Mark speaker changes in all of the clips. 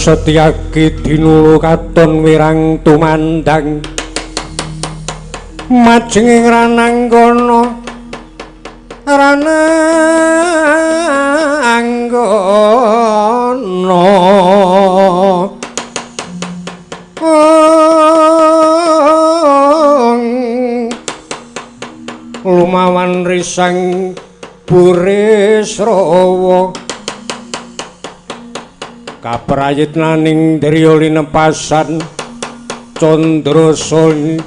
Speaker 1: Setyaki dinulu katon wirang tumandang majenging rananggana lumawan risang Burisrawa kaprayit naning driya linepasan Candrasani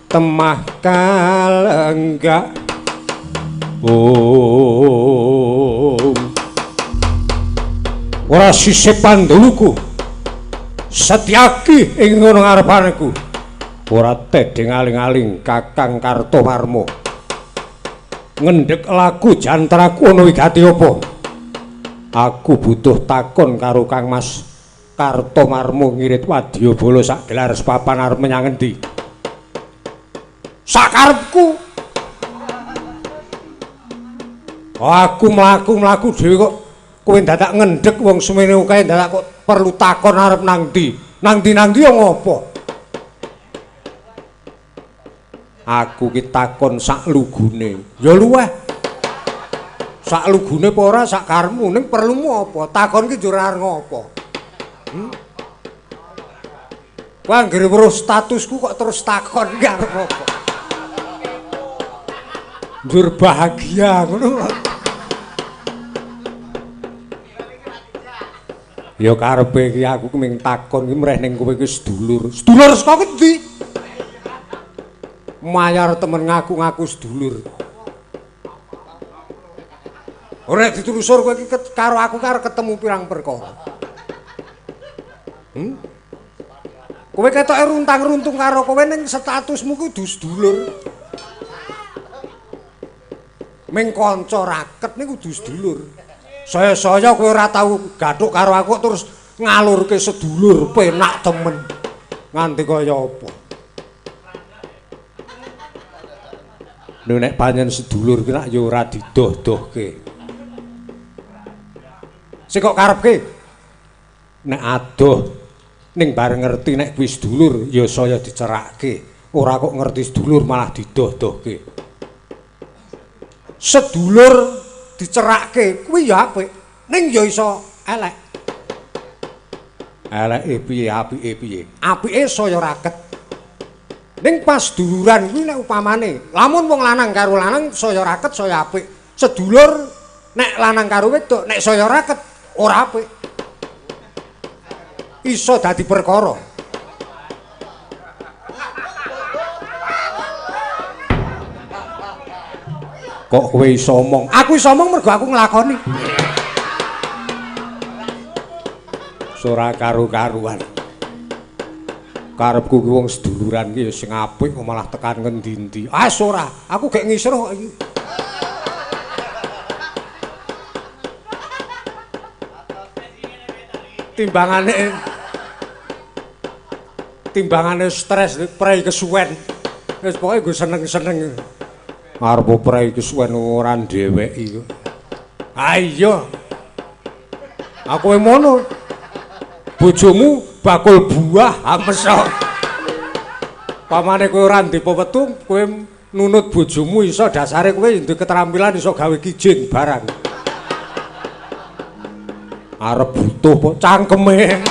Speaker 1: temah kalenggak ora sisih Panduluku Setyaki ing ngono ngarepanku ora tedeng aling-aling Kakang Kartowarma ngendhek lagu jantraku ana wigati apa aku butuh takon karo Kang Mas Kartowarma ngirit wadyabala sak gelar sepapan arep menyang endi sakarepku aku mlaku-mlaku dhewe kok kowe dadak ngendhek wong semene kae dadak kok perlu takon arep nang ndi yo ngopo aku ki takon sak lugune ya luweh sak lugune apa ora sak karepmu ning perlumu apa takon ki njur arep ngopo Kowe anggere weruh statusku kok terus takon ki arep apa njur bahagia ngono ya karepe iki aku ming takon ki mreh ning kowe ki sedulur saka endi mayar temen ngaku-ngaku sedulur ora ditelusur kowe iki karo aku karo ketemu pirang perkara kowe ketoke runtang-runtung karo kowe ning statusmu kudu sedulur ming kanca raket niku kudu sedulur saya kowe ora tau gathuk karo aku terus ngalurke sedulur penak temen nganti kaya apa lho nek panjen sedulur ki nak ya ora didoh-dohke sing kok karepke nek adoh ning bareng ngerti nek kuwi sedulur ya saya dicerakke ora kok ngerti sedulur malah didoh-dohke sedulur dicerakke kuwi ya apik ning ya iso elek eleke piye apike piye apike saya raket ning pas duluran kuwi nek upamane lamun wong lanang karo lanang saya raket saya apik sedulur nek lanang karo wedok nek saya raket ora apik iso dadi perkara kok kowe iso omong aku iso omong mergo aku nglakoni ora karo-karuan karepku ki wong seduluran ki ya sing apik kok malah tekan ngendi-endi ora aku gek ngisor kok iki timbangane stres prei kesuwen wis pokoke gue seneng-seneng arep prei kesuwen ora dheweki ha iya aku emono bojomu bakul buah ameso pamane kowe ora ndek wetu kowe nunut bojomu iso dasare kowe duwe keterampilan iso gawe kijing barang arep butuh kok cangkeme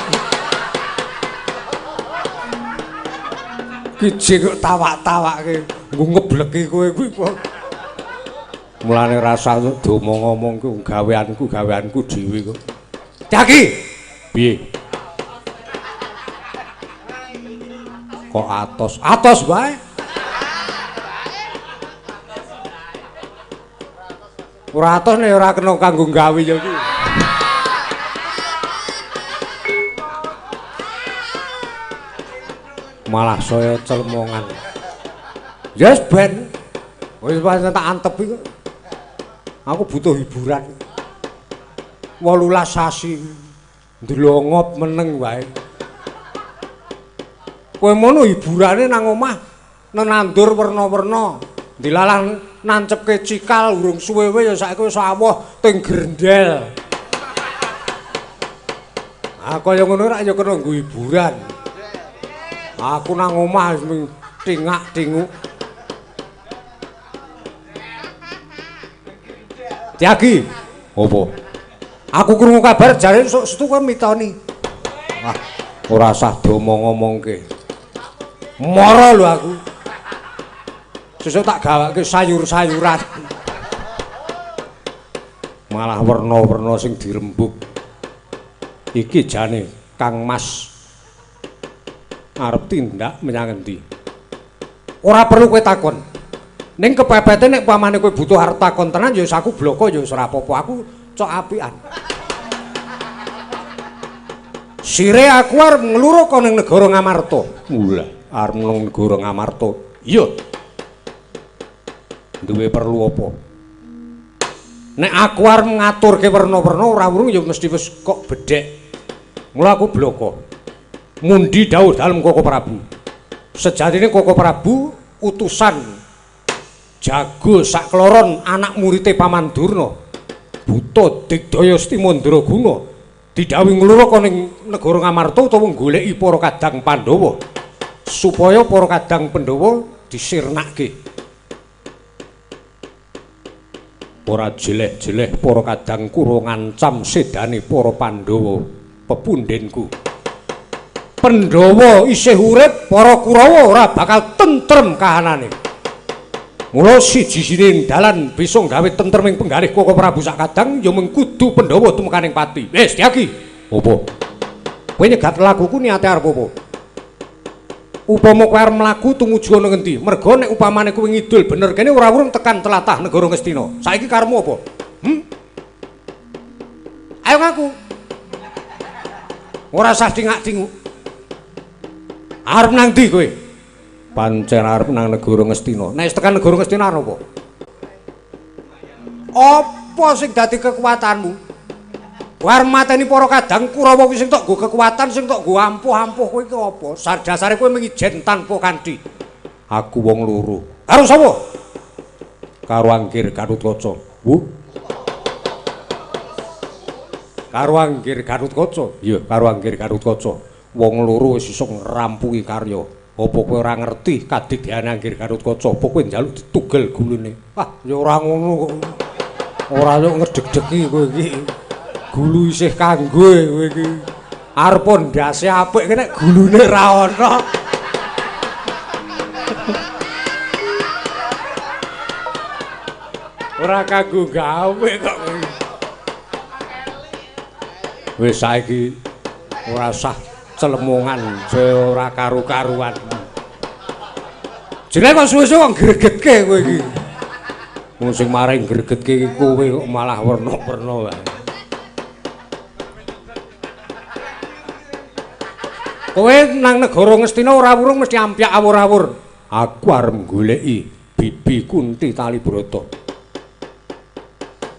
Speaker 1: kijing kok tawak-tawake nggo ngebleki kowe kuwi kok mulane rasa domong-omong ku gaweanku dhewe kok Daki piye kok atos bae ora atos nek ora kena kanggo gawe ya iki malah saya celmongan yes ben wis pancen tak antepi kok aku butuh hiburan 18 sasi ndelongop meneng wae kowe mono hiburane nang omah nenandur werna-werna dilalah nancepke cikal urung suwe-we ya saiki wis awoh teng grendel Kaya ngono ra ya kena nggo hiburan. Aku nang omah wis tingak-tinguk. Tiagi. Apa? Aku krungu kabar jare sok setu kowe mitoni. Wah, ora usah diomong-omongke. Mara lho aku. Sesuk tak gawake sayur-sayuran. Malah werna-werna sing dirembug. Iki jane Kang Mas arep tindak menyang endi? Ora perlu kowe takon. Ning kepepete nek pamane kowe butuh arep takon tenan ya aku bloko ya ora apa-apa. Aku cok apian. Sire aku arep ngluru ka ning negara Ngamarta. Mula arep nang negara Ngamarta. Iya. Duwe perlu apa? Nek aku arep ngaturke werna-werna ora urung ya mesti wis kok bedhek. Mula aku bloko. Mundi dawuh dalem Koko Prabu. Sejatine Koko Prabu utusan jago sakloron anak murite Paman Durna. Buta Digdaya Stimandraguna didhawuhi ngluru ka ning negara Ngamarta utawa goleki para kadang Pandhawa supaya para kadang Pandhawa disirnake. Ora jeleh-jeleh para kadang kura ngancam sedane para Pandhawa pepundhenku. Pandhawa isih urip, para Kurawa ora bakal tentrem kahanane. Mula siji-sijine dalan bisa gawe tentreming penggalih Koko Prabu sakadang ya mung kudu Pandhawa tumekaning pati. Wis, Diagi. Apa? Kowe nyegat laguku niate arep apa? Upama kowe arep mlaku tumuju ana ngendi? Merga nek upamane kowe ngidul bener kene ora urung tekan tlatah negara Ngastina. Saiki karepmu apa? Ayo ngaku. Ora usah dingak-dinguk. Arep nang ndi kowe? Pancen arep nang negara Ngastina. Nek tekan negara Ngastina arep apa? Apa sing dadi kekuatanmu? War mateni para kadang Kurawa kuwi sing tok nggo kekuatan sing tok nggo ampuh-ampuh kowe iki apa? Sadasare kowe mengijen tanpa kanthi. Aku wong loro. Karo sapa? Karo Anggir Gatotkaca. Wu. Karo Anggir Gatotkaca. Iya, karo Anggir Gatotkaca. Wong loro wis iso ngrampungi karya. Apa kowe ora ngerti kadigdayane Anggir Gatotkaca? Apa kowe njaluk ditugel gulune? Ah, ya ora ngono kok. Ora yo ngedeg-degi kowe iki. Gulu isih kanggo kowe iki. Arep ndase apik nek gulune ra ana. Ora kanggo gawe kok kowe. Wis saiki ora usah celemongan ora karu-karuan. Jenenge kok suwe-suwe kok gregetke kowe iki. Wong sing maring gregetke iki kowe kok malah werna-werna wae. Kowe nang negara Ngastina ora wurung mesti ampyak awur-awur. Aku arep goleki Bibi Kunti Talibrata.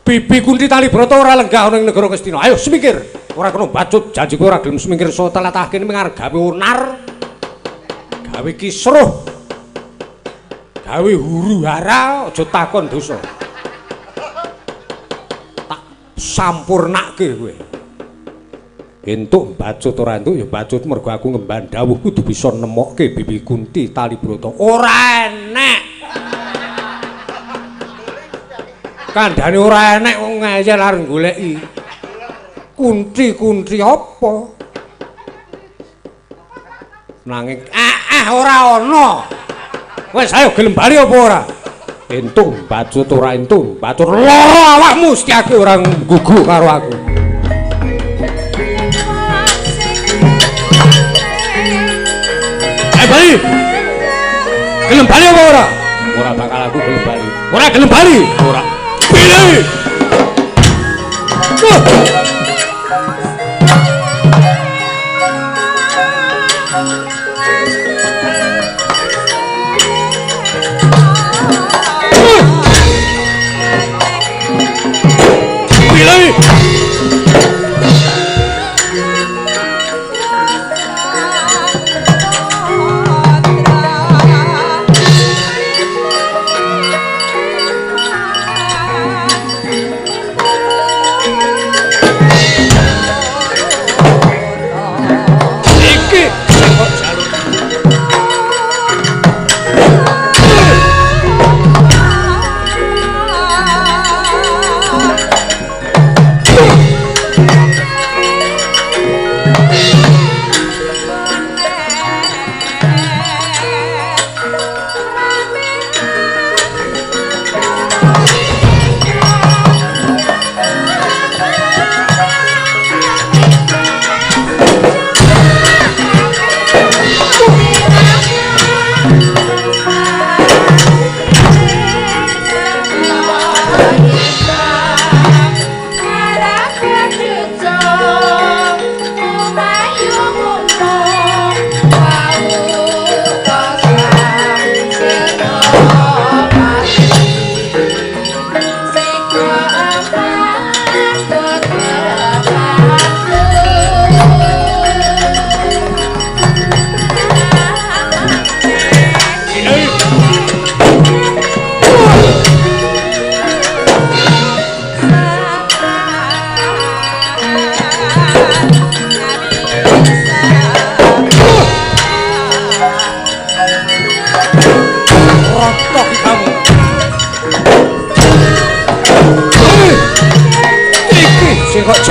Speaker 1: Bibi Kunti Talibrata ora lenggah ning negara Ngastina. Ayo semikir. Ora kena bacut janjiku ora gelem semingkir so telatah kene mengarep gawe onar. Gawe kisruh. Gawe huru-hara aja takon dosa. Tak sampurnake kowe. Entuk bacut ora entuk ya bacut mergo aku ngemban dawuh kudu bisa nemokke Bibi Kunti Talibrata. Ora enek. Kandhane ora enek wong ngeyel arep goleki. Kunti apa? Nanging ora ana. Wes ayo gelem bali apa ora? Entuk bacut ora entuk, bacut lara awakmu Setyaki ora gugu karo aku. Bali. Gelem bali apa ora? Ora bakal aku gelem bali. Ora gelem bali. Ora. Pilih.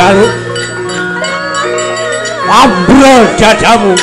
Speaker 1: jaluk ambrol dadamu.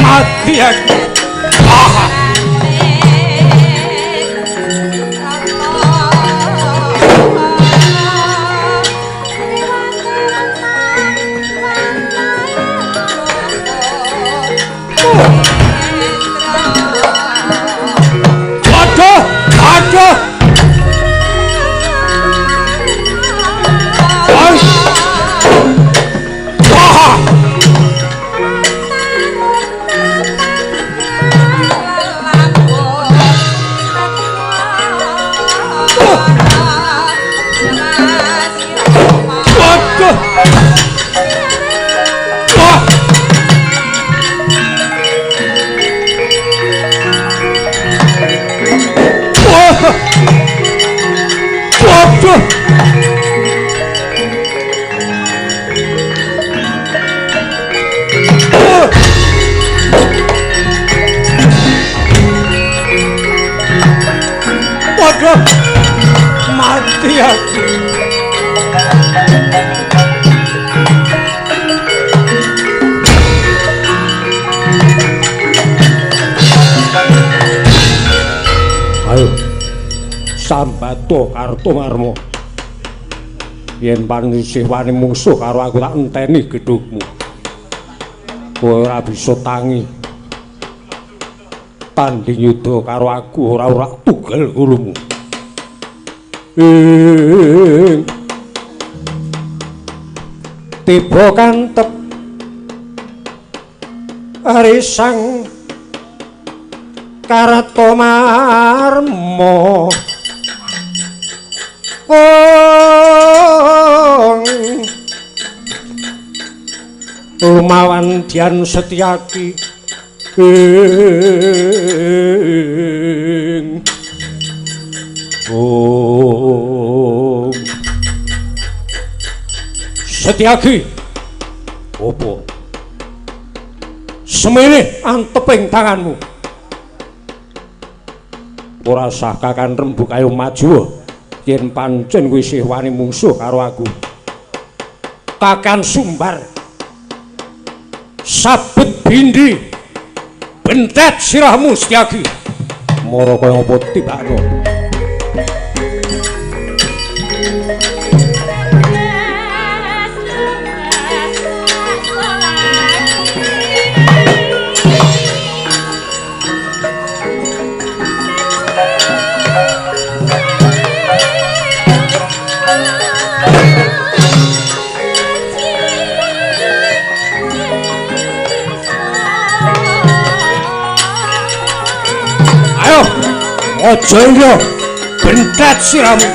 Speaker 1: Mati aku. Mati aku. Ayo sambato Kartomarma. Yen panisih wani mungsuh karo aku tak enteni gedhugmu. Kowe ora bisa tangi tanding yuda karo aku ora tunggal kulumu. Tiba kantep arisang Kartomarma lumawan Dian Setyaki Setyaki opo semene anteping tanganmu ora sah Kakang Rembug ayo maju yen pancen kowe isih wani mungsuh karo aku. Kakang Sumbar sabet bindi bentet sirahmu Setyaki mara kaya apa tibakno. Ojo yo bentet siramu.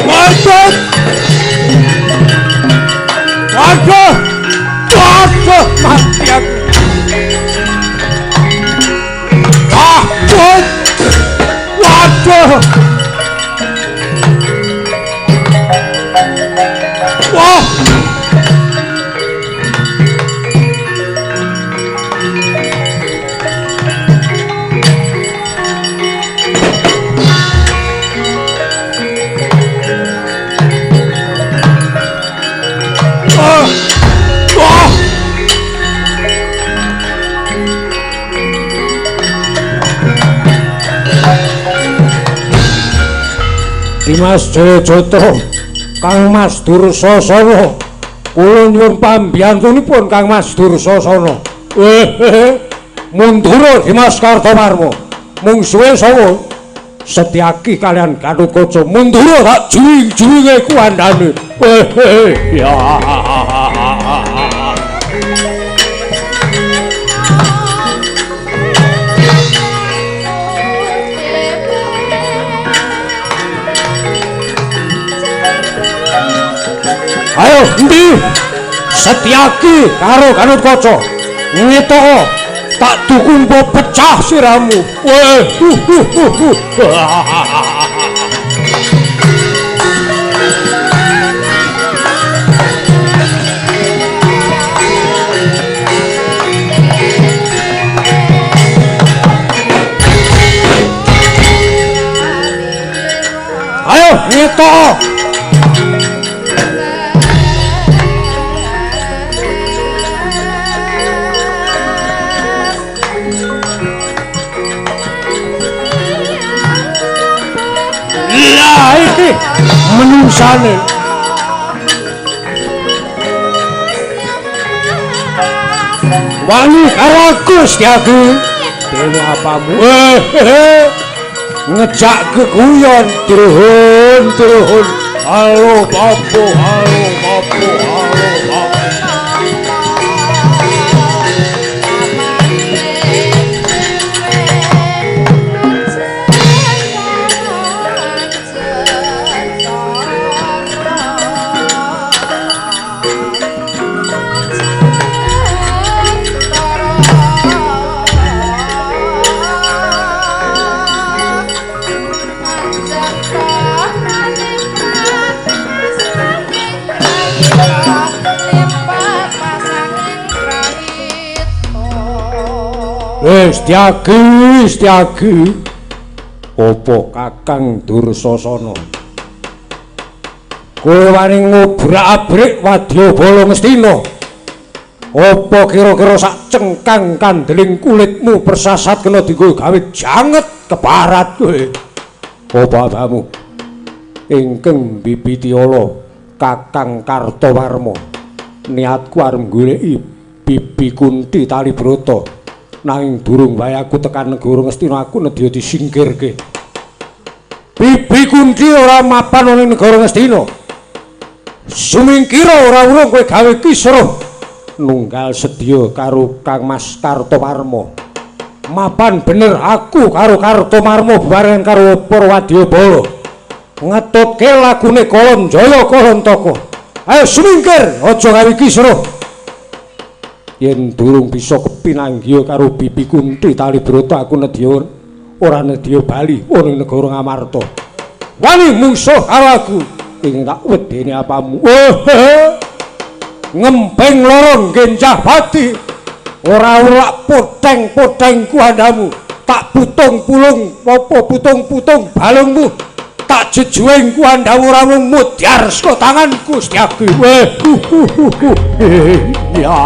Speaker 1: Marcos! Dimas Jayajatra, Kang Mas Dursasana. Kula nyuwun pambiyantunipun Kang Mas Dursasana. Mundura Dimas Kartomarma. Mung suwe sawa Setyaki kalian Gatotkaca mundura tak juwing-juwinge kuandane. Ya. Ayo endi Setyaki karo Gatotkaca ngetoko tak dukumpo pecah siramu. Ayo ngetoko. Iki menungsane wani karo aku Setyaki dene apamu ngejak geguyon druhun halo papo Setyaki opo Kakang Dursasana kowe wani ngobrak-abrik wadyabala Ngastina opo kira-kira sak cengkang kandeling kulitmu persasat kena dienggo gawe janget kebarat kowe opo abamu ingkang bibitiyala Kakang Kartowarma niatku arep goleki Bibi Kunti Talibrata nanging durung wae aku tekan negara Ngastina aku nedya disingkirke. Bibi Kunti ora mapan ning negara Ngastina. Sumingkira ora urung kowe gawe kisruh nunggal sedya karo Kang Mas Kartowarma. Mapan bener aku karo Kartomarma bebarengan karo Purwadyabala ngetutke lagune Kolon Jaya Kolontaka. Ayo sumingkir aja gawe kisruh. Yen durung bisa kepinanggiya karo Bibi Kunti Talibrata aku nedya ora nedya bali ning negara Ngamarta. Wani mungsuh karo aku ing tak wedeni apamu. Ngempeng lorong genjah pati ora poteng-poteng kuandamu tak putung-pulung apa putung-putung balungmu tak jejuing kuandamu ora mudyar saka tanganku Setyaki. Ya.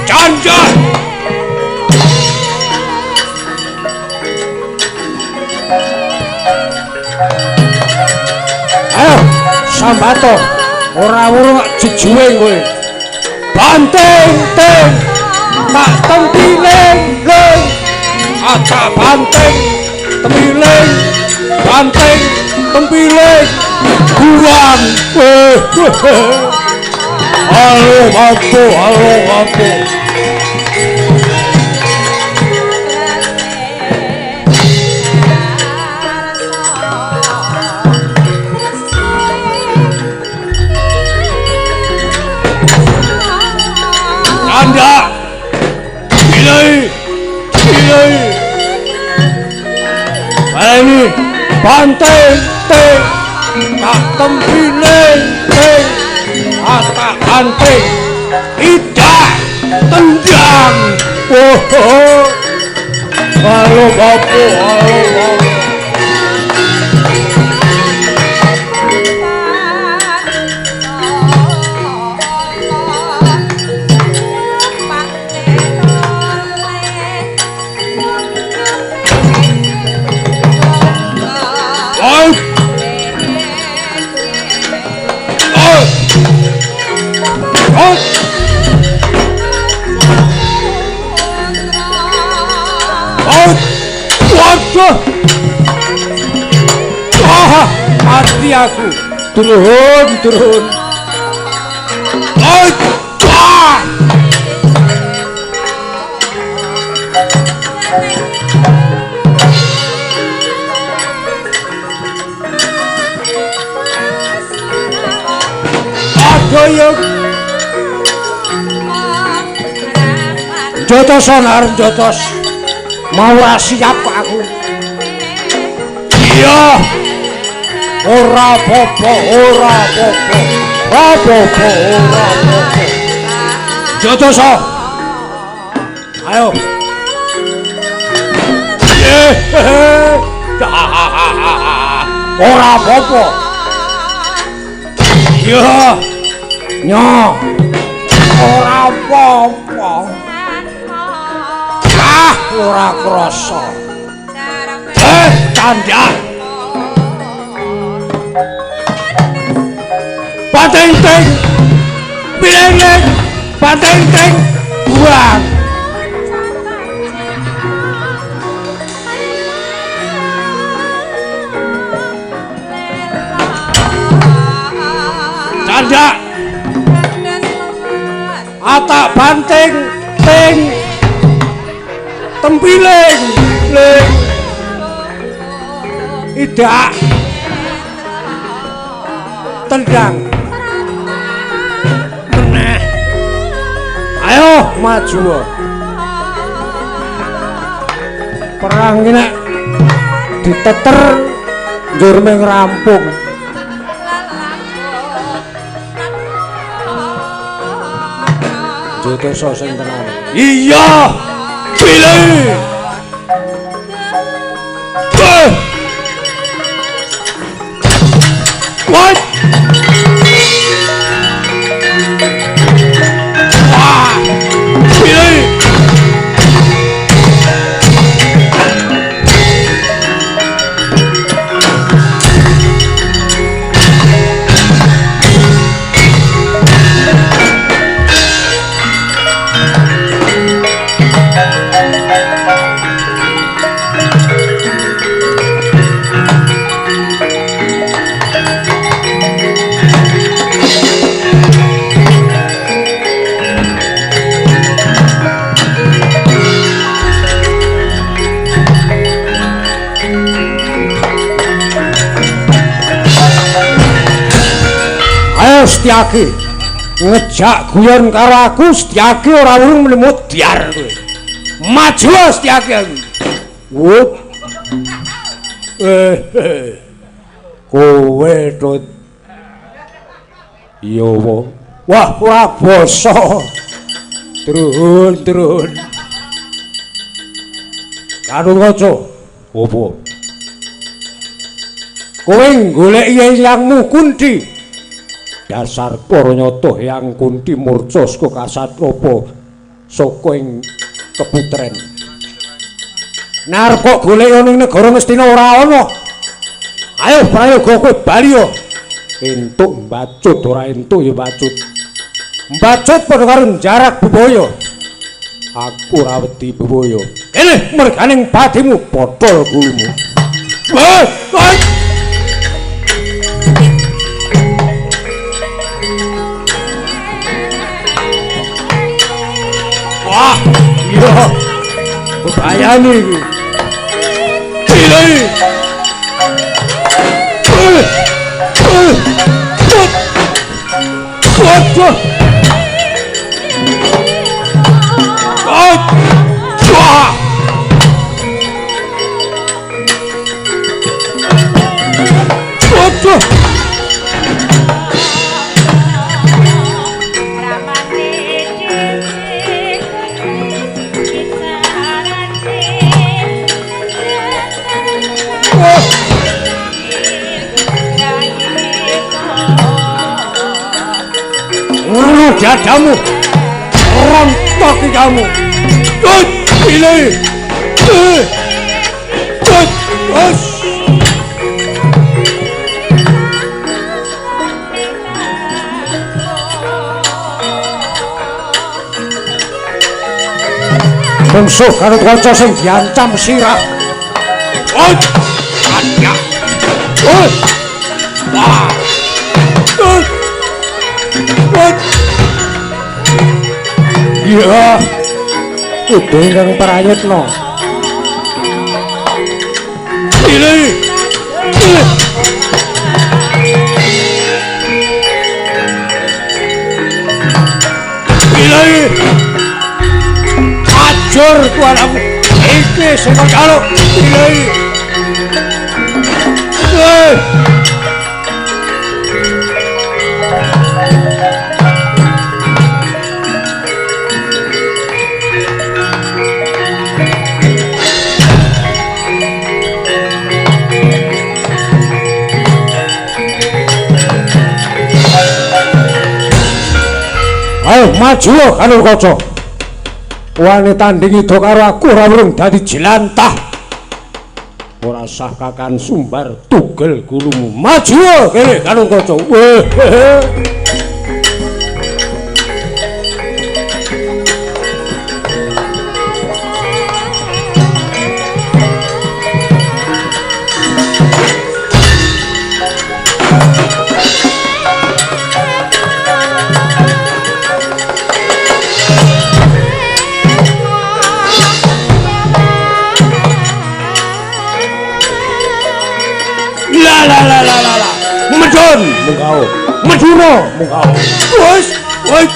Speaker 1: Janjan. Ayo sambato ora urung jejuing kowe. Banteng teng tak tempiling leng acak banteng tempiling banteng tempiling buang halo mampu anda pilih ini banteng teng tak tempiling teng atak banteng tidak tendang halo bapu aku. Turun. Adoyong jotos sonar jotos mau siap aku. Iya ora apa-apa jotos ayo ora apa-apa iya nyo ora apa-apa ora krasa kandhang pateng-teng pileng pateng-teng buang candak atak banting ting tempiling ling idak tendang meneh ayo maju perang iki nek diteter njur ming rampung jotoso sing tenan iya pilih what pilih Setyaki ngejak guyon karo aku Setyaki ora urung mlemut diar kowe maju Setyaki aku wup kowe tut iya wah ora basa turun karo kaca opo kowe golek yangmu Kunti dasar para nyata Hyang Kunti murca saka Kasatropa saka ing keputren. Nar kok golek ning negara Ngastina ora ana. Ayo prayoga kowe bali yo. Entuk mbacut ora entuk ya mbacut. Mbacut padha karo jarak bebaya. Aku ora wedi bebaya. Kene merganing badimu potol gulumu. Wah, iya, bebayani iki. Pilih. Waduh. Waduh. Jadamu rontok kamu pilih bungsu karo kanca sing diancam sirah Ya, udah ingkang prayitna. Pilih. Pilih. Ajur tuanku. Iki sing karo. Pilih. Ayo maju Kanurkaca. Wani tanding ida karo aku ora urung dadi jilantah. Ora sah kakan sumbar tugel gulumu. Maju kene Kanurkaca. Medun mungkau Meduna mungkau wis wis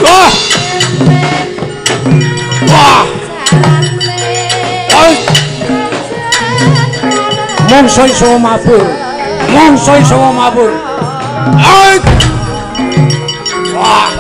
Speaker 1: wah wah mongso iso mabur wah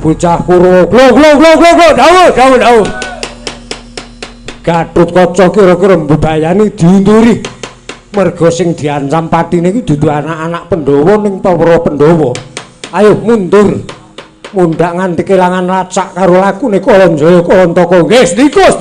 Speaker 1: bocah Purwa glok dawuh Gatotkaca kira-kira mbebayani diunduri merga sing diancam patine iki dudu anak-anak Pandhawa ning para Pandhawa. Ayo mundur mundhak nganti kelangan racak karo lakune Kalanjaya Kalantaka. Nggih ndika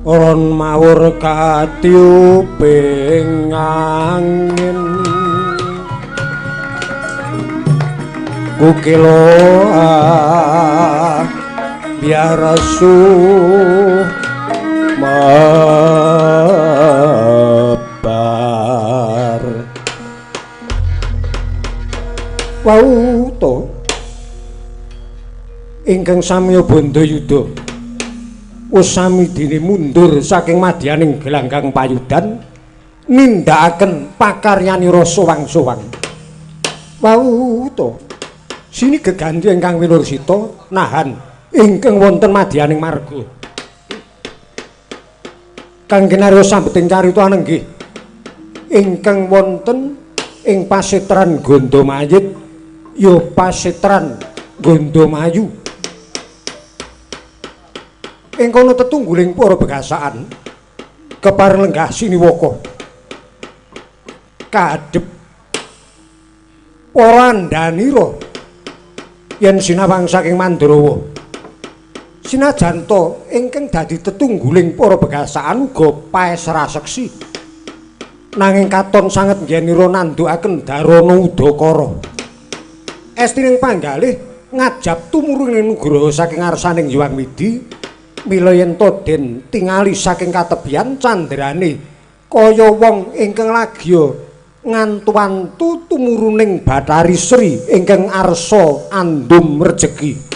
Speaker 1: ron mawur katiuping angin kukilo biar mebar wau to ingkang sami Bandayuda usami dene mundur saking madyaning gelanggang payudan nindakaken pakaryanira sowang-sowang wau to sini geganti ingkang winursita nahan ingkang wonten madyaning marga kang kinarya sambeting carita nenggih ingkang wonten ing pasetran Gandamayit ya pasetran Gandamayu ing kono tetungguling para begasaan keparenggah siniwaka kadhep para andhanira yen sinawang saking Mandrawa sinajan to ingkang dadi tetungguling para begasaan uga paesra seksi nanging katon sanget nggenira nandukaken Darana Udakara estining panggalih ngajab tumurune nugraha saking ngarsaning Hyang Widi mila yen to den tingali saking katebian candrane kaya wong ingkang lagya ngantu-antu tumuruning Bathari Sri ingkang arsa andum rejeki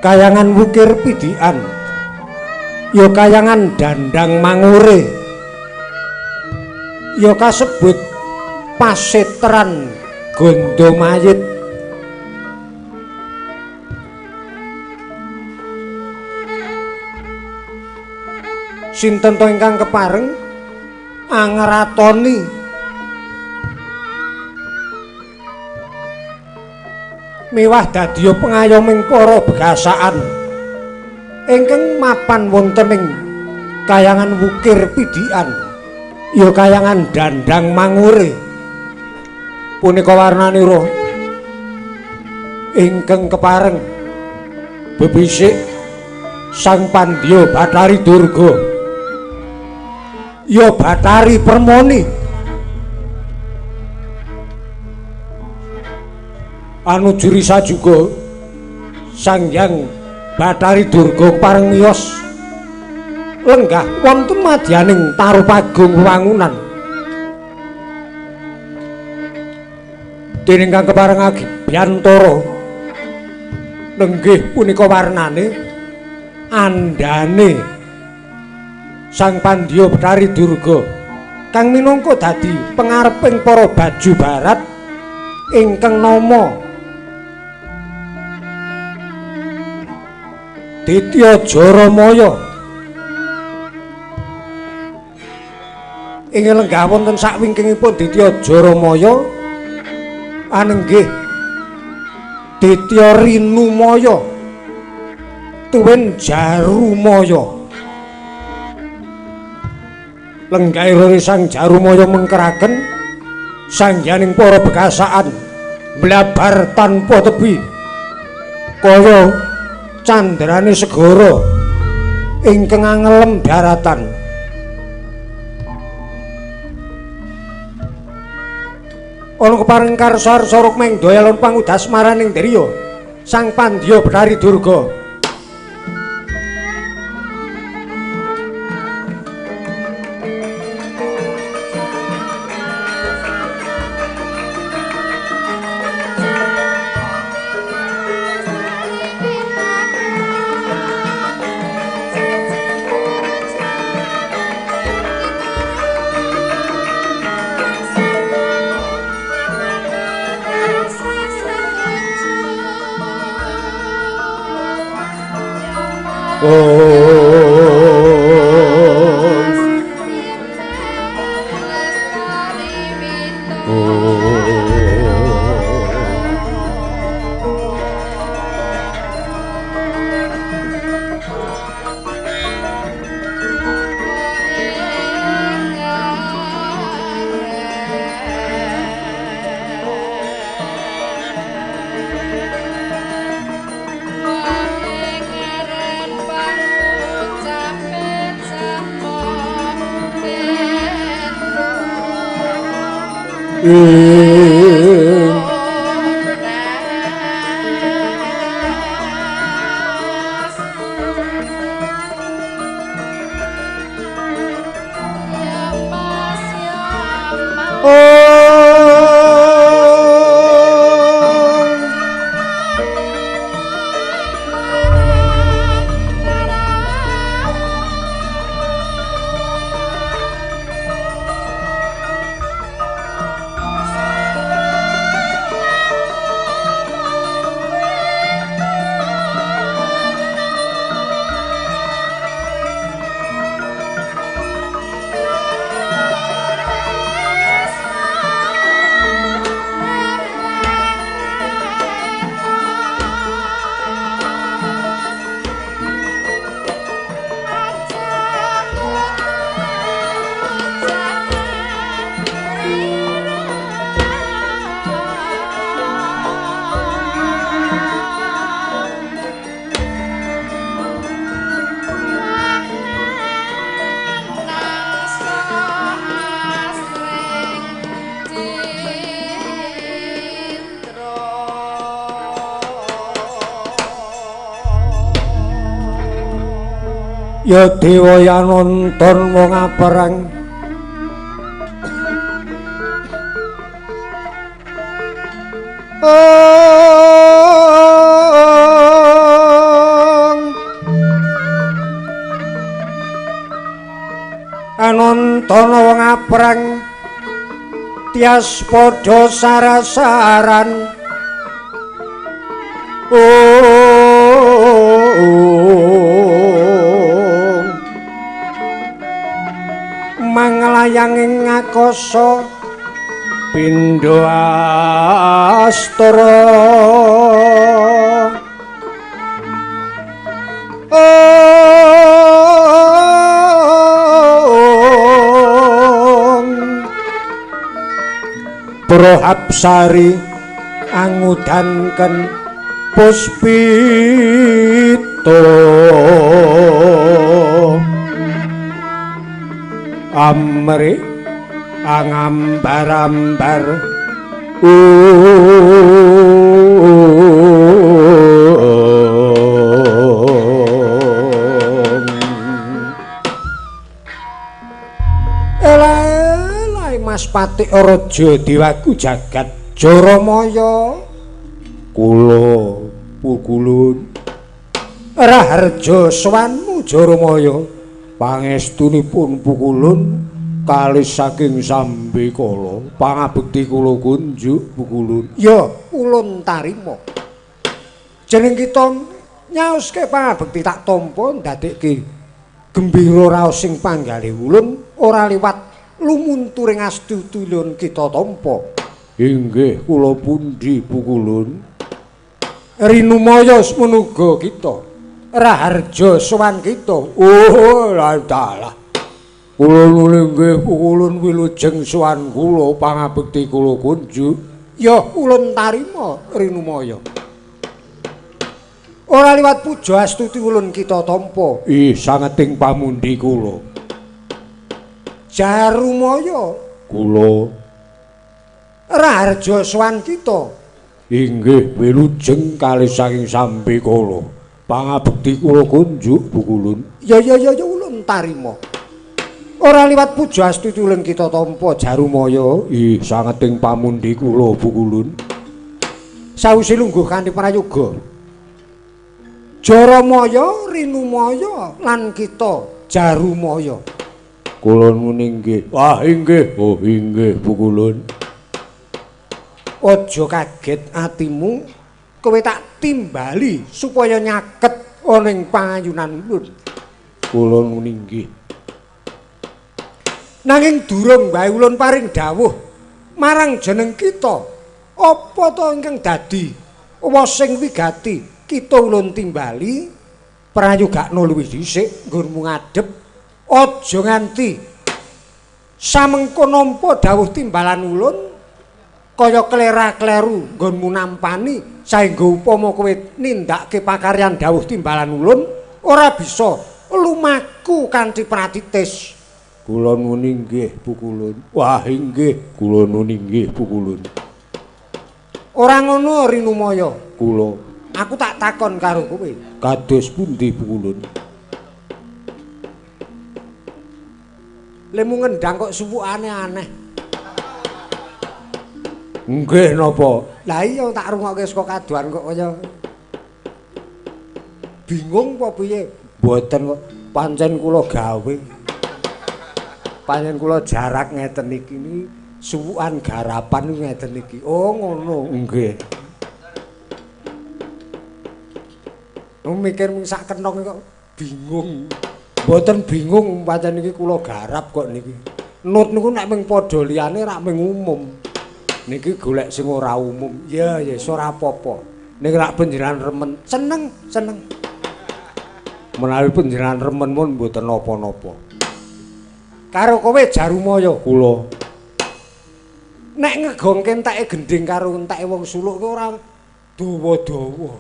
Speaker 1: Kayangan Wukir Pidikan ya kayangan Dandang Mangure ya kasebut pasetran Gondo Mayit sinten to ingkang kepareng angratoni miwah dadya pengayoming para begasaan ingkang mapan wonten ing kayangan Wukir Pidikan ya kayangan Dandang Mangure punika warnanira ingkang kepareng bebisik Sang Pandya Bathari Durga ya Bathari Permoni anu jurisa juga Sang Hyang Bathari Durga pareng miyos lenggah wonten madyaning Tarupagung wangunan dening kang kepareng Agibyantara lenggih punika warnane andane Sang Pandya Bathari Durga kang minangka dadi pengareping para baju barat ingkang nama Ditya Jaramaya ing lenggah wonten sakwingkingipun Ditya Jaramaya anenggih Ditya Rinumaya tuwin Jarumaya lenggahipun Sang Jarumaya mengkeraken sangyaning para begasaan blabar tanpa tebi kaya candrane segara ingkang angelem daratan ana kepareng karsa rukmeng daya lan pangudas maraning driya Sang Pandya Bathari Durga Ya dewa ya nonton wong aperang nonton wong aperang tias padha sarasaran manglayanging ngakasa pindha astra Prohapsari angudanken puspito amri angambar-ambar Mas Patik Raja Dewaku Jagat Jaramaya kula pukulun Raharja Swanmu Jaramaya pangestunipun pukulun kalih saking Sambikala pangabekti kula kunjuk pukulun ya ulun tarima jeneng kita nyaoske pangabekti tak tampa ndadekke gembira raos sing panggalih ulun ora liwat lumunturing astutulun kita tampa inggih kula pundi pukulun rinumaya menuga kita Raharja sowan kita dalah kula nggih pukulun wilujeng sowan kula pangabekti kula kunjuk ya ulun tarima rinumaya ora liwat puja astuti ulun kita tampa sangeting pamundi kula Jarumaya kula Raharja sowan kita inggih wilujeng kalih saking Sambikala pangabekti kula kunjuk pukulun ya ulun tarima ora liwat puja astuti ulun kita tampa Jarumaya sangeting pamundi kula pukulun sawise lungguh kanthi prayoga Jaramaya Rinumaya lan kita Jarumaya kula muni nggih. Wah inggih. Oh inggih pukulun. Aja kaget atimu, kowe tak timbali supaya nyaket ana ing pangayunan ulun. Kula muni nggih. Nanging durung wae ulun paring dawuh marang jeneng kita. Apa to ingkang dadi wasing wigati kita ulun timbali prayogakna luwih dhisik nggonmu ngadhep. Aja nganti samengko nampa dawuh timbalan ulun kaya klera-kleru nggonmu nampani saengga upama kowe nindakake pakaryan dawuh timbalan ulun ora bisa lumaku kanthi pratitis. Kula nuni nggih pukulun. Wah inggih kula nuni nggih pukulun. Ora ngono Rinumaya. Kula. Aku tak takon karo kowe. Kados pundi pukulun? Lemu ngendang kok suwukane aneh. Nggih napa? Lah iya tak rungokke saka kaduan kok kaya bingung apa piye? Mboten kok pancen kula gawe. Pancen kula jarak ngeten iki suwukan garapan ngeten iki. Oh ngono. Nggih. Mikir sak kenong kok bingung. Mboten bingung pancen iki kula garap kok niki. Nut niku nek mung padha liyane rak mung umum. Niki golek sing ora umum. Ya ya ora apa-apa. Ning rak panjenengan remen, seneng. Menawi panjenengan remen mun mboten napa-napa. Karo kowe Jarumaya kula. Nek ngegongke enteke gending karo enteke wong suluk ku ora dawa-dawa.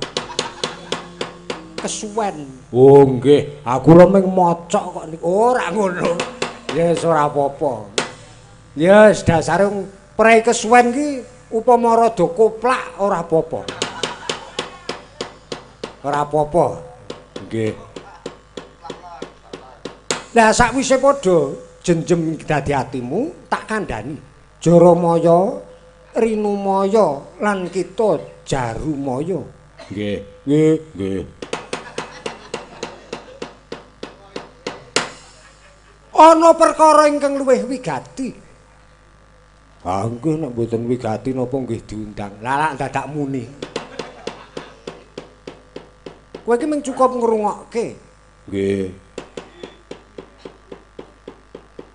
Speaker 1: Kesuwen. Oh nggih, aku lho mung mocok kok niku. Ora ngono. Ya wis ora apa-apa. Ya wis dasare prei kesuwen ki upama rada koplak ora apa-apa. Ora apa-apa. Nggih. Lah sakwise padha jenjem dadi atimu tak kandhani. Jaramaya, Rinumaya lan kita Jarumaya. Nggih, nggih, nggih. Ana perkara ingkang luwih wigati. Ah nggih nek mboten wigati napa nggih diundang. Lah dadak muni. Kowe iki mung cukup ngrungokke. Nggih.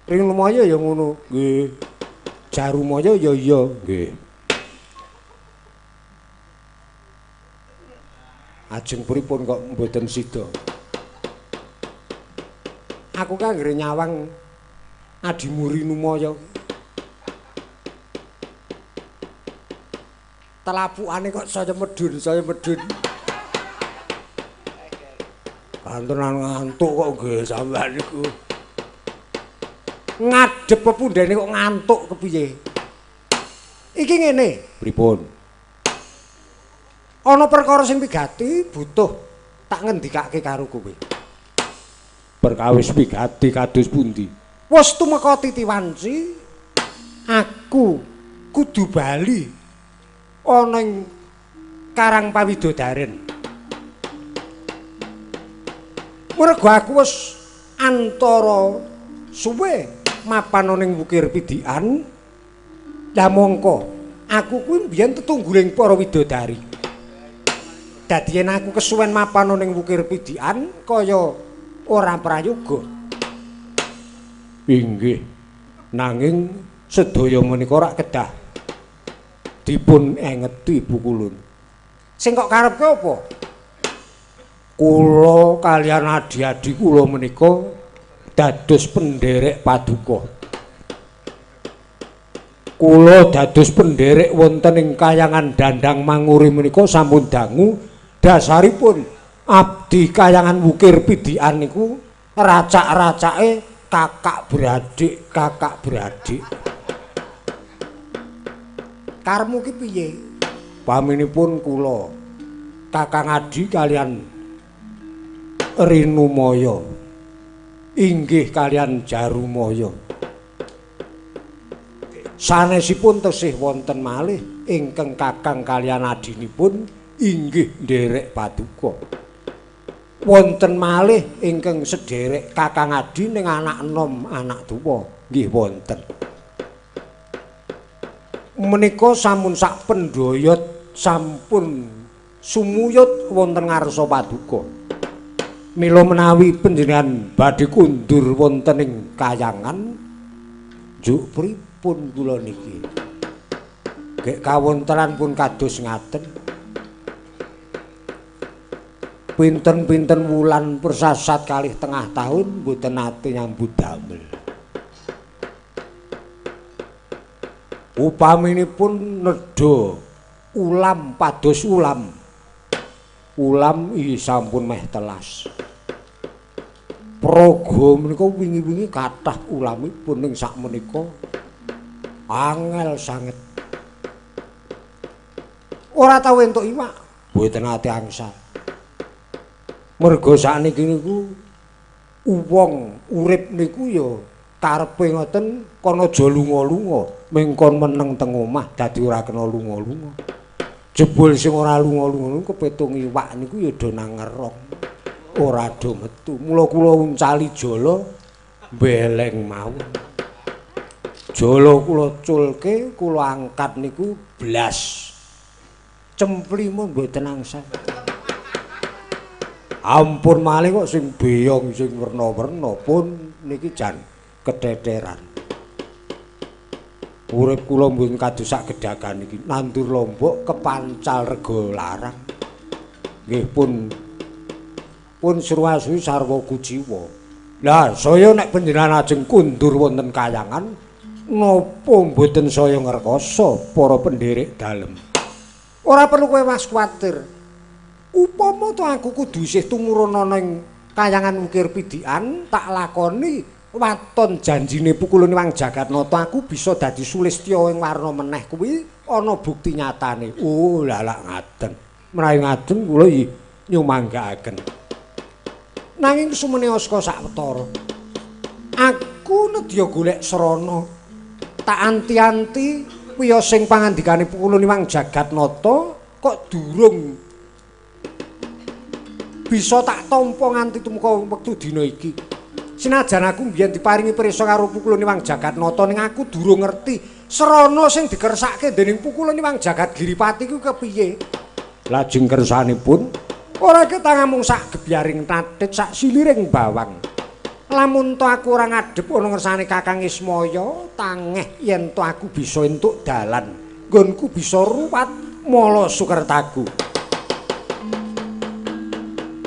Speaker 1: Rinumaya ya ngono. Nggih. Jarumaya ya iya. Nggih. Ajeng pripun kok mboten sida? Aku kan anggere nyawang adimu Rinumaya. Telapukane kok saya medun. Kantenan ngantuk kok nggih sampean niku. Ngadep pepundhene kok ngantuk kepiye? Iki ngene. Pripun? Ana perkara sing wigati butuh tak ngendikake karo kowe. Perkawis wigati kados pundi? Wis tumeka titiwanci aku kudu bali ana ing Karang Pawidodaren. Mergo aku wis antara suwe mapan ning Wukir Pidikan. Lah mongko aku kuwi mbiyen tetungguling para widodari. Dadi yen aku kesuwen mapan ning Wukir Pidikan kaya ora prayoga. Inggih. Nanging sedaya menika rak kedah dipun engeti Bu Kulun. Sing kok karepke apa? Kula kaliyan adi-adi kula menika dados penderek paduka. Kula dados penderek wonten ing Kayangan Dandang Manguri menika sampun dangu dasaripun abdi Kayangan Wukir Pidikan niku racak-racake kakak beradik. Karepmu ki piye? Paminipun kula Kakang Adi kalian Rinumaya inggih kalian Jarumaya. Sanesipun tesih wonten malih ingkang Kakang kalian adinipun inggih nderek paduka. Wonten malih ingkang sederek Kakang Adi ning anak enom anak tuwa nggih wonten. Menika sampun sak pendhoyot sampun sumuyut wonten ngarsa paduka. Mila menawi panjenengan badhe kundur wonten ing Kayangan njuk pripun kula niki? Gek kawontenan pun kados ngaten. Pinten-pinten wulan persasat kalih tengah taun mboten nate nyambut damel. Upaminipun nedha ulam pados ulam. Ulam iki sampun meh telas. Praga menika wingi-wingi kathah ulamipun ning sakmenika angel sanget. Ora tau entuk iwak, mboten ate angsal. Merga sakniki niku wong urip niku ya karepe ngoten kono aja lunga-lunga, mengkon meneng teng omah dadi ora kena lunga-lunga. Jebul sing ora lunga-lunga kepetung iwak niku ya do nang ngerong. Ora do metu. Mula kula uncali jala mbeleng mawon. Jala kula culke, kula angkat niku blas. Cemplimun mboten angsal. Ampun malih kok sing beyong sing werna-werna pun niki jan keteteran. Urip kula mboten kados sak gedhagan iki. Nandur lombok kepancal rega larang. Nggih pun sruwasuwi sarwa kujiwa. Lah saya nek panjenengan ajeng kundur wonten Kayangan napa mboten saya ngrekoso para penderek dalem. Ora perlu kowe mas kuwatir. Upama to aku kudu isih tumurun ana ing Kayangan Wukir Pidikan tak lakoni waton janjine Pukulun Wang Jagatnata aku bisa dadi Sulistya ing warna meneh kuwi ana bukti nyatane. Oh lalak ngaten. Menawi ngaten kula nyumanggaaken. Nanging sumene aska sawetara. Aku nedya golek srana. Tak anti-anti piya sing pangandikane Pukulun Iwang Jagatnata kok durung bisa tak tampa nganti tumeka wektu dina iki. Senajan aku mbiyen diparingi prisa karo Pukulun Iwang Jagatnata ning aku durung ngerti srana sing dikersake dening Pukulun Iwang Jagadgiripati ku kepiye. Lajeng kersanipun ora ketang mung sak gebyaring tatit sak siliring bawang. Lamun to aku ora ngadhep ana ngersane Kakang Ismaya, tangeh yen to aku bisa entuk dalan. Nggonku bisa ruwat mala Sukertaku.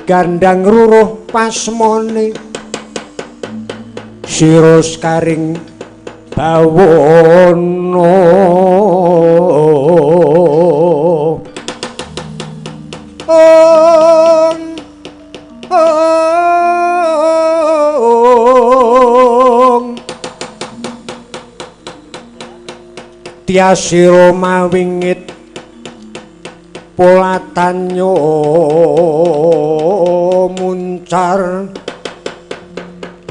Speaker 1: Gandang ruruh pasmone siros karing bawana. Tiasira mawingit polatanyo muncar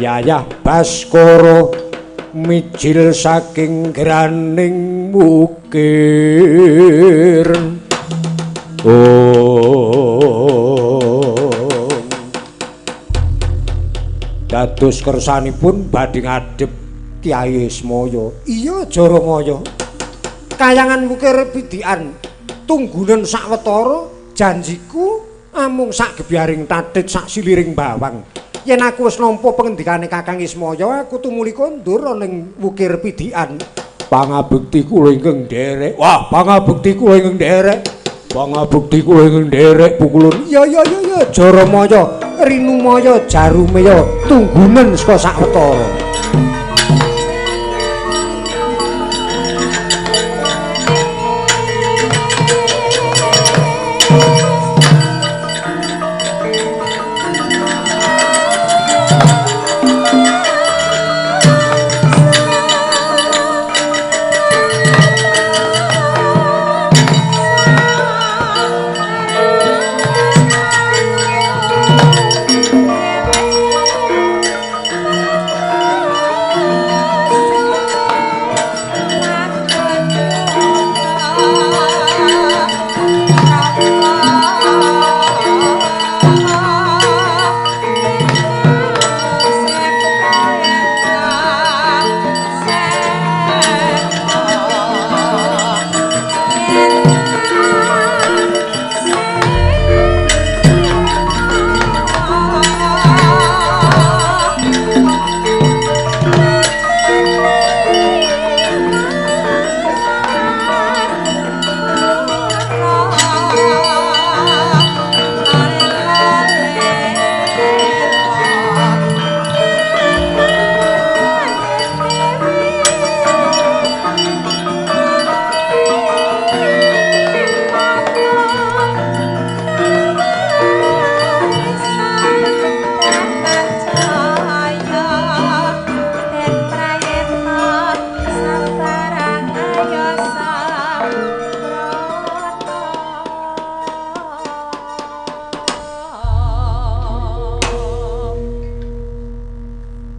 Speaker 1: Yayah Baskara mijil saking graning mukir. Dados kersanipun badhe ngadhep Kyai Ismaya. Iya Jaramaya. Kayangan mukir bidikan tunggunen sawetara janjiku amung sak gebyaring tatit sak siliring bawang. Yen aku wis nampa pengendikane Kakang Ismaya, aku tumuli kondur ning wukir pidikan. Pangabekti kula ingkang nderek. Wah, pangabekti kula ingkang nderek. Pangabekti kula ingkang nderek Pukulun. Iya Jaramaya, Rinumaya, Jarumaya, tunggunen saka sawetara.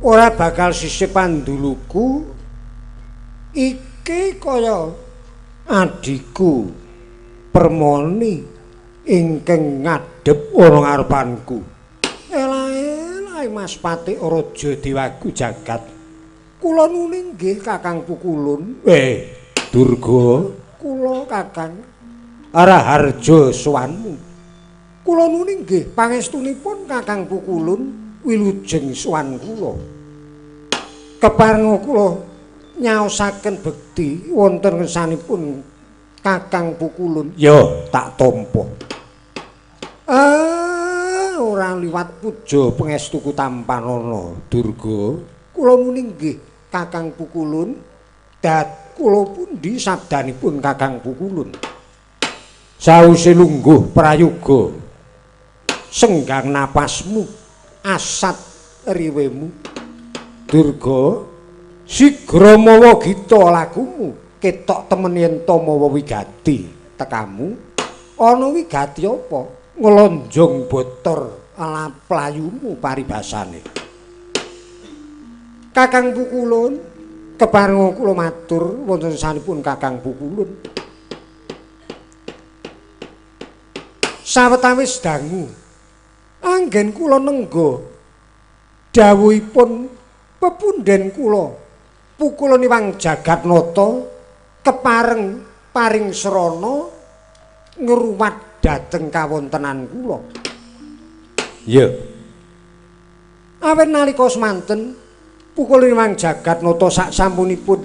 Speaker 1: Ora bakal sisih panduluku iki kaya adiku Permoni ingkang ngadhep ana ngarepanku. Elae Mas Patik Raja Dewagu Jagat. Kula nuning nggih Kakang Pukulun. Durga, kula Kakang Araharja sowanmu. Kula nuning nggih pangestunipun Kakang Pukulun wilujeng sowan kula. Keparenga kula nyaosaken bekti wonten ngersanipun Kakang Pukulun. Ya, tak tampa. Ora liwat puja pangestuku tampanana, Durga. Kula muni nggih Kakang Pukulun. Dat kula pundi sabdanipun Kakang Pukulun. Sawise lungguh prayoga senggang napasmu, asat riwemu. Durga, sigra mawa gita lakumu, ketok temen yen to mawa wigati tekamu. Ana wigati apa? Nglonjong botor ala playumu paribasane. Kakang Pukulun keparenga kula matur wonten sanipun Kakang Pukulun. Sawetawis dangu anggen kula nengga dawuhipun pepunden kula Pukulun Iwang Jagatnata kepareng paring srana ngruwat dhateng kawontenan kula. Iya. Awit nalika semanten Pukulun Iwang Jagatnata sak sampunipun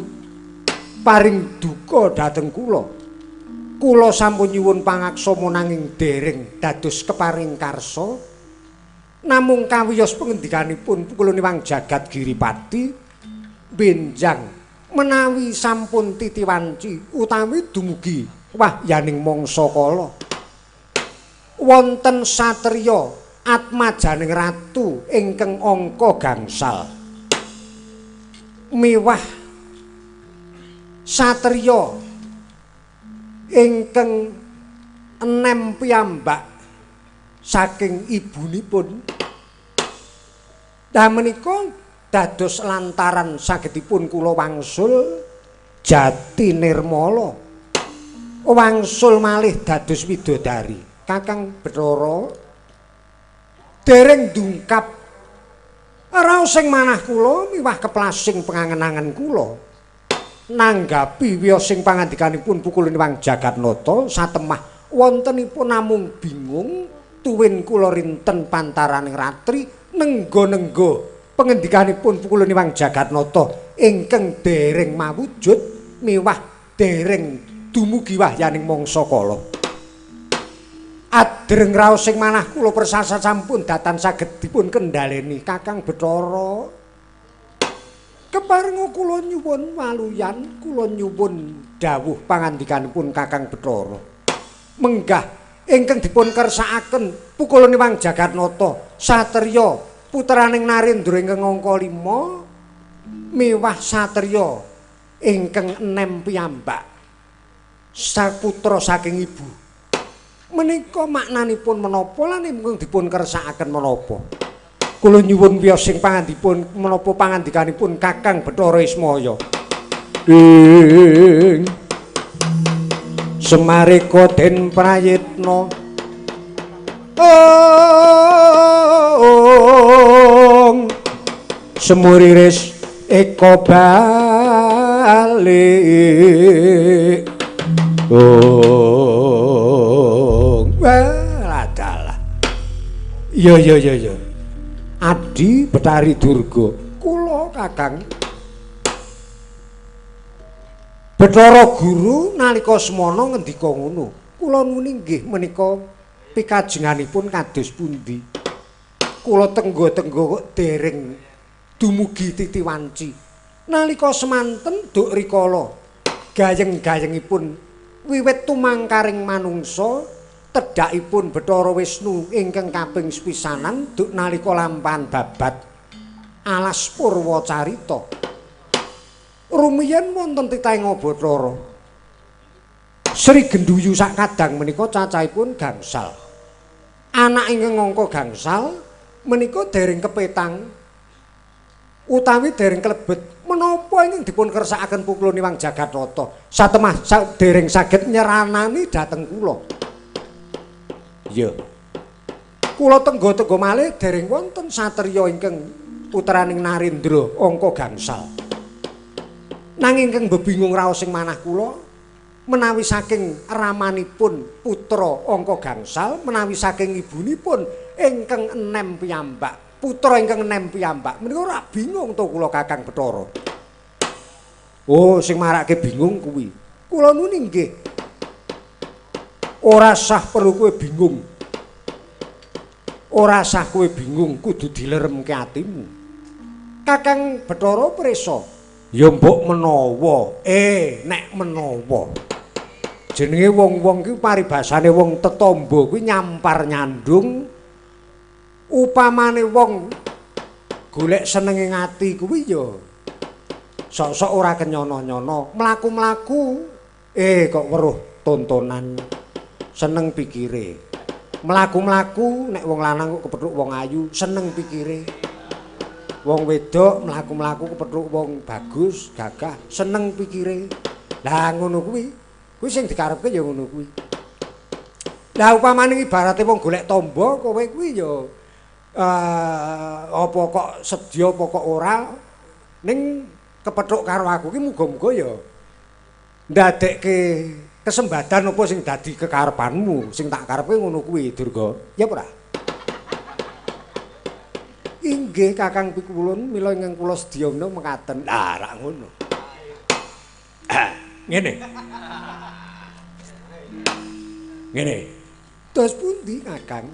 Speaker 1: paring duka dhateng kula. Kula sampun nyuwun pangaksama nanging dereng dados keparing karsa. Namung kawiyos pangendikanipun Pukulun Iwang Jagat Giripati benjang menawi sampun titiwanci utawi dumugi wahyaning mangsa kala. Wonten satriya atmajaning ratu ingkang angka gangsal. Miwah satriya ingkang enem piyambak saking ibunipun. Dah menika dados lantaran sagedipun kula wangsul Jati Nirmala. Wangsul malih dados widodari. Kakang Bathara dereng ndungkap raos sing manah kula miwah keplasing pangangen-angen kula. Nanggapi wiyosing pangandikanipun Pukulun Iwang Jagatnata satemah wontenipun namung bingung tuwin kula rinten pantaraning ratri nengga-nengga pangandikanipun Pukulun Iwang Jagatnata ingkang dereng mawujud miwah dereng dumugi wahyaning mangsa kala. Adreng raos sing manah kula persasa sampun datan saged dipun kendhaleni Kakang Bathara. Keparenga kula nyuwun waluyan, kula nyuwun dawuh pangandikanipun Kakang Bathara. Menggah ingkang dipun kersakaken Pukulun Iwang Jagatnata satriya putraning Narendra ingkang angka 5 miwah satriya ingkang 6 piyambak saputra saking ibu. Menika maknanipun menapa lan ingkang dipun kersakaken menapa? Kula nyuwun wiyosing pangandipun menapa pangandikanipun Kakang Bathara Ismaya. Ing Semarika den prayitna semuriris eka bali adalah iya Adi Betari Durga kula Kakang Bathara Guru nalika semana ngendika ngono kula nuni nggih menika pikajenganipun kados pundi kula tenggo-tenggo kok dereng dumugi titiwanci nalika semanten duk rikala gayeng-gayengipun wiwit tumangkaring manungsa tedhakipun Bathara Wisnu ingkang kaping sepisanan duk nalika lampahan babat alas Purwacarita. Rumiyin wonten titahing Bathara Sri Genduyu sak kadang menika cacahipun gangsal. Anak ingkang angka gangsal menika dereng kepetang utawi dereng klebet menapa ingkang dipun kersakaken Pukulun Iwang Jagatnata satemah dereng saged nyeranani dhateng kula. Ya. Kula tenggo-tenggo malih dereng wonten satriya ingkang putraning Narendra angka gangsal. Nanging ingkang bebingung raos sing manah kula menawi saking ramanipun putra angka gangsal menawi saking ibunipun ingkang 6 piyambak, putra ingkang 6 piyambak menika ora bingung to kula Kakang Bathara. Oh, sing marake bingung kuwi. Kula nuni nggih. Ora sah perlu kowe bingung. Ora sah kowe bingung, kudu dileremke atimu. Kakang Bathara prisa, ya mbok menawa, nek menawa. Jenenge wong-wong ki paribasane wong tetamba kuwi nyampar nyandung. Upamane wong golek senenge ngati kuwi ya sok-sok ora kenyono-nyono, mlaku-mlaku kok weruh tontonan. Seneng pikire. Mlaku-mlaku nek wong lanang kok kepethuk wong ayu, seneng pikire. Wong wedok mlaku-mlaku kepethuk wong bagus, gagah, seneng pikire. Lah ngono kuwi. Kuwi sing dikarepke ya ngono kuwi. Lah upamane ibarate wong golek tombo, kowe kuwi ya apa kok sedya apa kok ora ning kepethuk karo aku ki muga-muga ya ndadekke kesempatan apa sing dadi kekarepanmu, sing tak karepke ngono kuwi, Durga. Ya ora? Inggih Kakang Pikulun, mila ingkang kula sedya menawa mekaten. Lah, rak ngono. Ngene. Ngene. Terus pundi Kakang?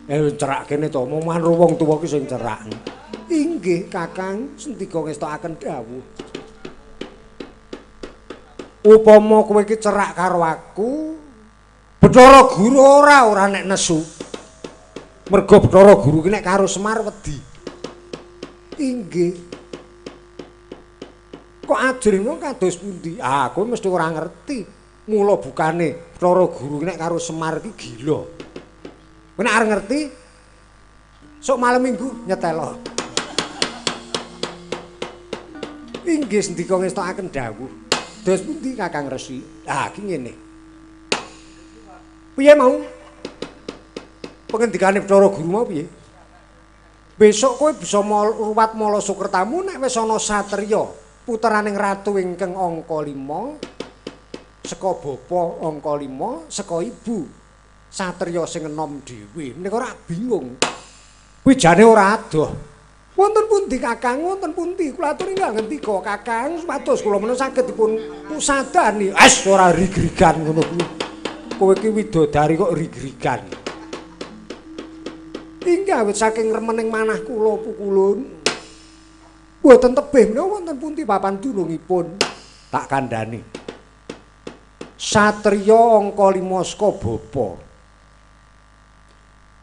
Speaker 1: Cerak kene to, moman wong tuwa ki sing cerak. Inggih Kakang, sendika ngestakaken dawuh. Upama kowe iki cerak karo aku, Bathara Guru ora nek nesu. Mergo Bathara Guru ki nek karo Semar wedi. Inggih. Kok ajrene kados pundi? Aku mesti ora ngerti. Mula bukane Bathara Guru nek karo Semar ki gila. Kowe nek arep ngerti, sok malam Minggu nyetelo. Inggih sendika ngestakaken dawuh. Dos pundi Kakang Resi? Ah, ki ngene. Piye mau? Pengendikane Bathara Guru mau piye? Besok kowe bisa ruwat mala Sukertamu nek wis ana satriya puteraning ratu ingkang angka 5 saka bapa angka 5 saka ibu satriya sing enom dhewe. Menika ora bingung. Kuwi jane ora adoh. Wonten pundi Kakang? Wonten pundi? Kula aturi nggih ngendika Kakang supados kula menawa saged dipun pusadani. Ora rig-rigan ngono kuwi. Kowe iki widodari kok rig-rigan. Inggih awit saking remening manah kula Pukulun. Mboten tebih menawa wonten pundi papan dunungipun. Tak kandhani. Satriya angka 5 saka bapa.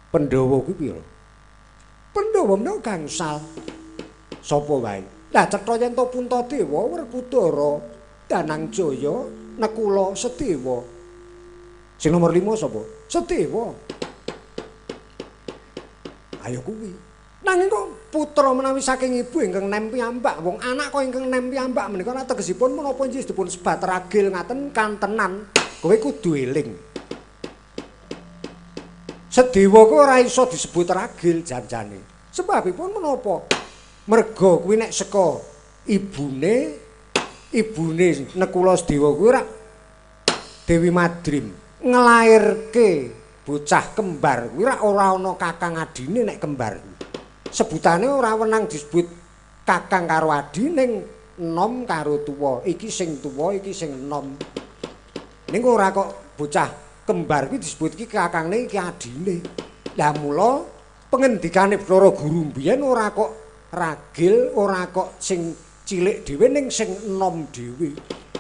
Speaker 1: Pandhawa kuwi pira? Pandhawa menawa gangsal. Sapa wae? Lah cetha yen to Puntadewa, Werkudara, Danangjaya, Nekula, Sedewa. Sing nomor 5 sapa? Sedewa. Ayo kuwi. Nanging kok putra menawi saking ibu ingkang nem piyambak, wong anak kok ingkang nem piyambak menika tegesipun menapa inggih dipun sebat ragil ngaten kantenan. Kowe kudu eling. Sedewa kuwi ora iso disebut ragil janjane. Sebabipun menapa? Merga kuwi nek saka ibune Nekula Sedewa kuwi ora Dewi Madrim nglairke bocah kembar kuwi ora ana kakang adine nek kembar. Sebutane ora wenang disebut kakang karo adi ning enom karo tuwa. Iki sing tuwa, iki sing enom. Ning ora kok bocah kembar kuwi disebut iki kakangne iki adine. Lah mula pengendikane Bathara Guru mbiyen ora kok ragil, ora kok sing cilik dhewe ning sing enom dhewe.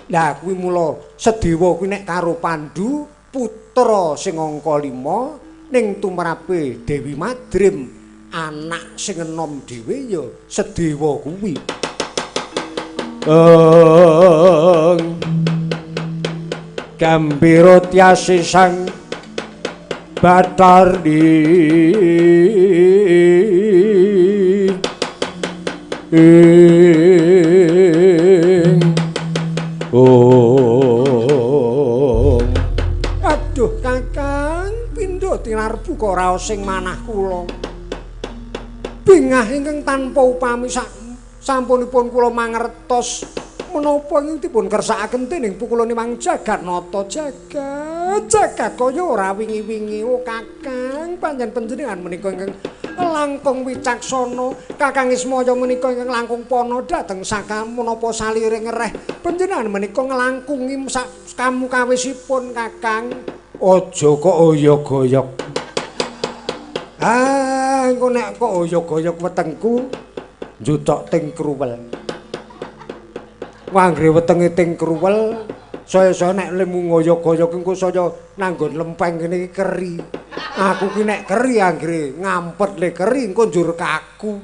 Speaker 1: Lah kuwi mula Sedewa kuwi nek karo Pandhu putra sing angka 5 ning tumrape Dewi Madrim anak sing enom dhewe ya Sedewa kuwi. Gambira tyasi sang Batardi Aduh Kakang, pindho tinarbu kok raos sing manah kula. Bingah ingkang tanpa upami sampunipun kula mangertos menapa ingkang dipun kersakaken dening Pukulunipun Jagatnata jagat kaya ora wingi-wingi. Oh Kakang, panjenengan menika ingkang langkung wicaksana, Kakang Ismaya menika ingkang langkung pana dhateng saka menapa saliring ngereh. Panjenengan menika nglangkungi kamu kawisipun Kakang. Aja kok oyog-oyog. Engko nek kok oyog-oyog wetengku njutok ting kruwel. Wanggre wetenge ting kruwel, saya nek lemu ngoyog-oyog engko saya nanggon lempeng kene iki keri. Aku ki nek keri anggere ngampet le keri engko njur kaku.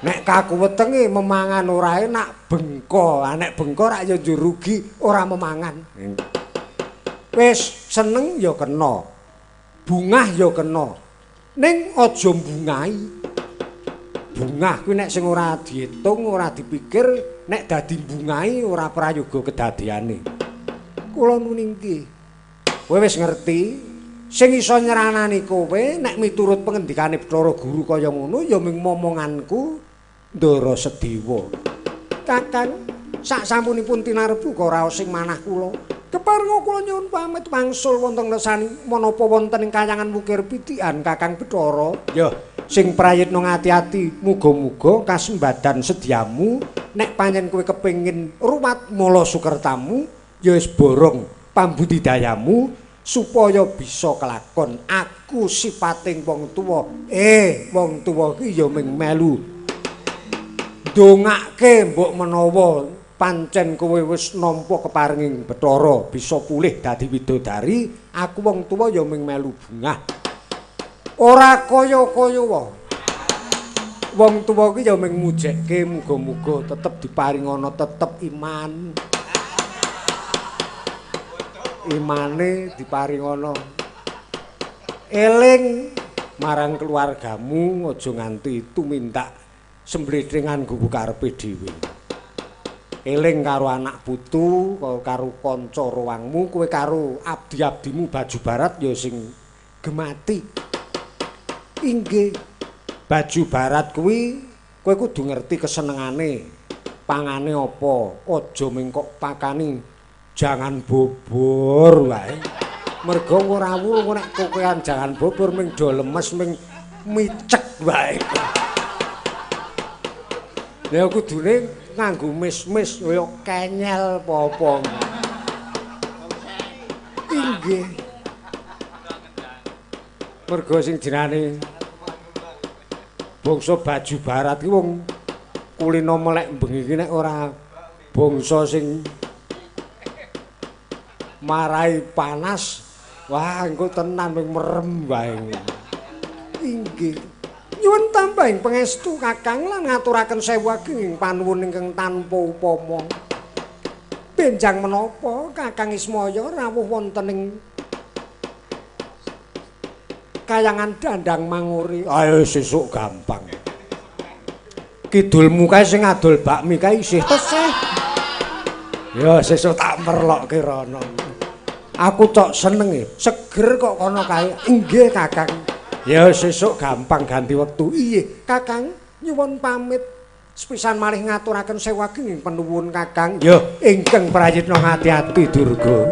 Speaker 1: Nek kaku wetenge memangan ora enak bengko, nek bengko rak ya njur rugi ora memangan. Wis seneng ya kena. Bungah ya kena. Ning aja mbungai. bungah kuwi nek sing ora diitung, ora dipikir, nek dadi bungahi ora prayoga kedadiane. Kula nuninggi. Kowe wis ngerti, sing iso nyeranani kowe nek miturut pengendikane Bathara Guru kaya ngono ya mung momonganku Ndara Sedewa. Kakang, sak sampunipun tinarbu kok raos sing manah kula. Keparenga kula nyuwun pamit wangsul wonten lesani menapa wonten ing kayangan Wukir Pitihan Kakang Bathara. Ya, sing prayitna ngati-ati muga-muga kasembadan sediamu nek pancen kowe kepengin ruwat mala sukertamu ya wis borong pambudidayamu supaya bisa kelakon. Aku sipating wong tuwa. Wong tuwa ki ya mung melu ndongake mbok menawa pancen kowe wis nampa keparenging Bathara bisa pulih dadi widodari, aku wong tuwa ya mung melu bungah. Ora kaya-kaya wae. Wong tuwa ki ya mung mujekke muga-muga tetep diparingana tetep iman. Imane diparingana. Eling marang keluargamu aja nganti tumindak semblethringan nggo karepe dhewe. Eling karo anak putu, karo kanca rowangmu, kowe karo abdi-abdimu Baju Barat ya sing gemati. Inggih, Baju Barat kuwi kowe kudu ngerti kesenengane, pangane apa, aja mengkok pakani jangan bobor wae. Mergo ora wuruh nek kokean jangan bobor ming do lemes ming micek wae. Ya kudune nganggo mis-mis kaya kenyel apa-apa. Inggih. Mergo sing jenenge bangsa Baju Barat ki wong kulino melek bengi iki nek ora bangsa sing marai panas, wah engko tenan mung merem wae. Inggih. Nyuwun tambahing pangestu Kakang lan ngaturaken sewu ageng panuwun ingkang tanpa upama. Benjang menapa Kakang Ismaya rawuh wonten ing kayangan Dandang Manguri. Ayo sesuk gampang. Kidulmu kae sing adol bakmi kae isih tesih. Ya sesuk tak merlokke rono. Aku tok seneng seger kok kono kae. Inggih Kakang. Ya sesuk gampang ganti wektu. Iye, Kakang nyuwun pamit. Sepisan malih ngaturaken sewu ageng panuwun Kakang. Ya ingkang prayitna ngati-ati Durga.